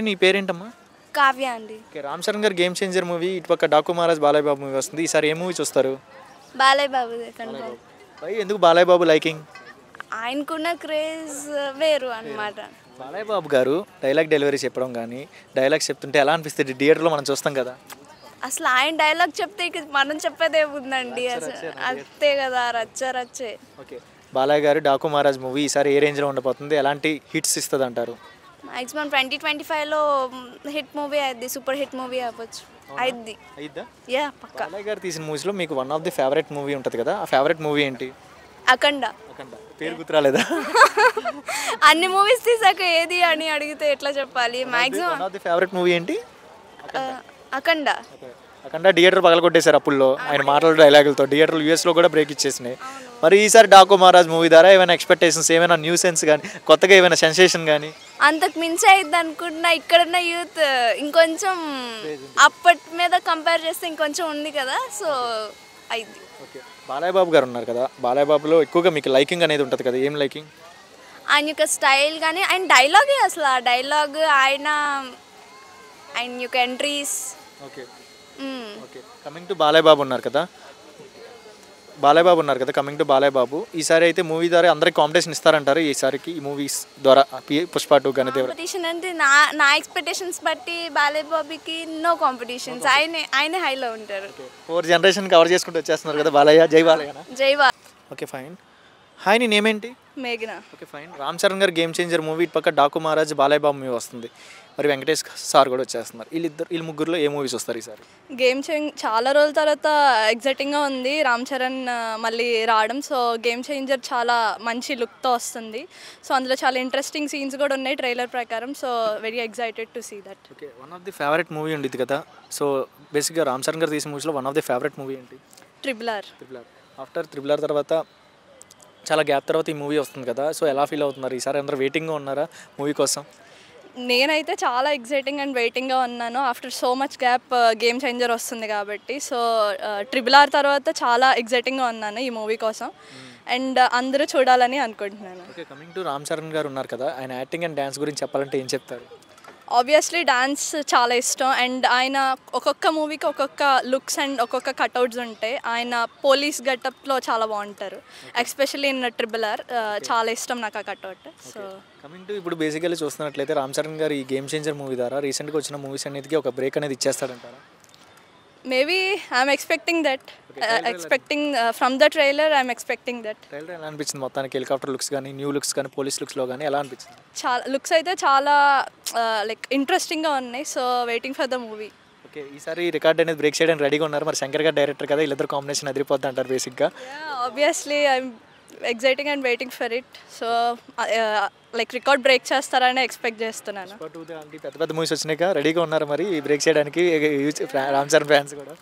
నీ పేరేంటమ్మా? కావ్య అండి. ఓకే, రామ్ చరణ్ గారు గేమ్ చేంజర్ మూవీ, ఇటుపక్క డాకు మహారాజ్ బాలయ్య బాబు మూవీ వస్తుంది. ఈసారి ఏ మూవీ చూస్తారు? బాలయ్య బాబు కన్ఫర్మ్. ఎందుకు బాలయ్య బాబు లైకింగ్? ఆయనకున్న క్రేజ్ వేరు అన్నమాట. బాలయ్య బాబు గారు డైలాగ్ డెలివరీ చెప్పడం కానీ, డైలాగ్స్ చెప్తుంటే ఎలా అనిపిస్తుంది? థియేటర్లో మనం చూస్తాం కదా. అసలు ఆయన డైలాగ్ చెప్తే ఇక మనం చెప్పేదే ఉందండి. అసలు అంతే కదా, రచ్చే. ఓకే, బాలయ్య గారు డాకు మహారాజ్ మూవీ ఈసారి ఏ రేంజ్లో ఉండబోతుంది? ఎలాంటి హిట్స్ ఇస్తుంది అంటారు? మాక్సిమం 2025లో హిట్ మూవీ అయింది, సూపర్ హిట్ మూవీ అవ్వచ్చు. అయింది. యా పక్కా. బాలయ్య గారు తీసిన మూవీస్లో మీకు one of the favourite movie ఉంటుంది కదా, ఆ ఫేవరెట్ మూవీ ఏంటి? అఖండ. పేరు గుర్తురాలేదా? అన్ని మూవీస్ తీసాక ఏది అని అడిగితే ఎట్లా చెప్పాలి? Maximum one of the favourite movie ఏంటి? అఖండ. అఖండ థియేటర్ పగల కొట్టేశారు అప్పుల్లో ఆయన మాటల డైలాగులతో. థియేటర్లు యూఎస్లో కూడా బ్రేక్ ఇచ్చేసినాయి. మరి ఈసారి డాకు మహారాజ్ మూవీ ద్వారా ఏమైనా ఎక్స్పెక్టేషన్స్, ఏమైనా న్యూ సెన్స్ కానీ, కొత్తగా ఏమైనా సెన్సేషన్ కానీ? అంతకు మించి అయింది అనుకుంటున్నా. ఇక్కడున్న యూత్ ఇంకొంచెం అప్పటి మీద కంపేర్ చేస్తే ఇంకొంచెం ఉంది కదా, సో అయింది. ఓకే, బాలయ్య బాబు గారు ఉన్నారు కదా, బాలయ్య బాబులో ఎక్కువగా మీకు లైకింగ్ అనేది ఉంటుంది కదా, ఏం లైకింగ్? ఆయన యొక్క స్టైల్ కానీ, ఆయన డైలాగే అసలు ఆ డైలాగ్, ఆయన యొక్క entries. Okay okay, coming to Balayya Babu ఉన్నారు కదా, కమింగ్ టు బాలయ్య బాబు, ఈసారి అయితే మూవీ ద్వారా అందరికి కాంపిటీషన్ ఇస్తారంటారు ఈసారికి ఈ మూవీస్ ద్వారా? పుష్ప 2 గణదేవర కాంపిటీషన్ అంటే నా ఎక్స్పెక్టేషన్స్ బట్టి బాలయ్య బాబుకి నో కాంపిటీషన్స్. ఆయనే హైలో ఉంటారు. 4 జనరేషన్ కవర్ చేసుకుంటూ వచ్చేస్తున్నారు కదా బాలయ్య. జై బాలయ్య. జై బా. Okay fine. హాయ్, నీ నేమేంటి? మేఘన. Okay fine. రామ్ చరణ్ గారు గేమ్ చేంజర్ మూవీ, ఇటు పక్క డాకు మహారాజ్ బాలయ్య బాబు మూవీ వస్తుంది. మరి వెంకటేష్ సార్ కూడా వచ్చేస్తున్నారు. వీళ్ళ ముగ్గురులో ఏ మూవీస్ వస్తారు ఈసారి? గేమ్ చేంజ్ చాలా రోజుల తర్వాత ఎగ్జైటింగ్గా ఉంది రామ్ చరణ్ మళ్ళీ రావడం. సో గేమ్ చేంజర్ చాలా మంచి లుక్తో వస్తుంది. సో అందులో చాలా ఇంట్రెస్టింగ్ సీన్స్ కూడా ఉన్నాయి ట్రైలర్ ప్రకారం. So very excited to see that. Okay, one of the favourite movie ఉండేది కదా, సో బేసిక్గా రామ్ చరణ్ గారు తీసిన మూవీస్లో one of the favourite movie ఏంటి? Triple R. After triple R తర్వాత చాలా గ్యాప్ తర్వాత ఈ మూవీ వస్తుంది కదా, సో ఎలా ఫీల్ అవుతున్నారు? ఈసారి అందరూ వెయిటింగ్గా ఉన్నారా మూవీ కోసం? నేనైతే చాలా ఎగ్జైటింగ్ అండ్ వెయిటింగ్గా ఉన్నాను. After so much gap game changer వస్తుంది కాబట్టి. సో ట్రిపుల్ ఆర్ తర్వాత చాలా ఎగ్జైటింగ్గా ఉన్నాను ఈ మూవీ కోసం, అండ్ అందరూ చూడాలని అనుకుంటున్నాను. Okay, coming to Ram Charan గారు ఉన్నారు కదా, ఆయన యాక్టింగ్ అండ్ డ్యాన్స్ గురించి చెప్పాలంటే ఏం చెప్తారు? ఆబ్వియస్లీ డాన్స్ చాలా ఇష్టం, అండ్ ఆయన ఒక్కొక్క మూవీకి ఒక్కొక్క లుక్స్ అండ్ ఒక్కొక్క కట్అవుట్స్ ఉంటాయి. ఆయన పోలీస్ గెటప్లో చాలా బాగుంటారు, ఎస్పెషల్లీ ఇన్ ట్రిపుల్ ఆర్. చాలా ఇష్టం నాకు ఆ కట్అవుట్. సో కమింగ్ టు ఇప్పుడు బేసికల్లీ చూస్తున్నట్లయితే రామ్ చరణ్ గారు ఈ గేమ్ చేంజర్ మూవీ ద్వారా రీసెంట్గా వచ్చిన మూవీస్ అన్నిటికీ ఒక బ్రేక్ అనేది ఇచ్చేస్తాడంటారా? Maybe I'm expecting that. From the trailer I'm expecting that. Trailer ఎలా అనిపించింది మొత్తానికి? హెలికాప్టర్ లుక్స్ కానీ, న్యూ లుక్స్ కానీ, పోలీస్ లుక్స్లో కానీ ఎలా అనిపించింది? చాలా లుక్స్ అయితే చాలా లైక్ ఇంట్రెస్టింగ్గా ఉన్నాయి. So waiting for the movie. Okay, ఈసారి రికార్డ్ అనేది బ్రేక్ చేయడానికి రెడీగా ఉన్నారు. మరి శంకర్ గారు డైరెక్టర్ కదా, వీళ్ళిద్దరు కాంబినేషన్ అదిరిపోద్ది అంటారు బేసిక్గా. Obviously I'm exciting and waiting for it. So like record break చేస్తారని ఎక్స్పెక్ట్ చేస్తున్నాను. పెద్ద పెద్ద మూవీస్ వచ్చినాక రెడీగా ఉన్నారు మరి బ్రేక్ చేయడానికి రామ్ చరణ్ ఫ్యాన్స్ కూడా?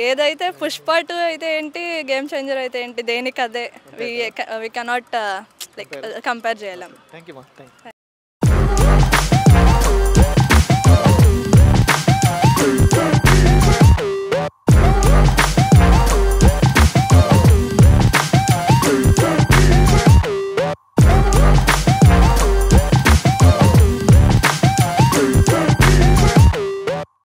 ఏదైతే పుష్ప 2 అయితే ఏంటి, గేమ్ చేంజర్ అయితే ఏంటి, దేనికి అదే. వి కెనాట్ లైక్ కంపేర్ చేయలేం. Thank you.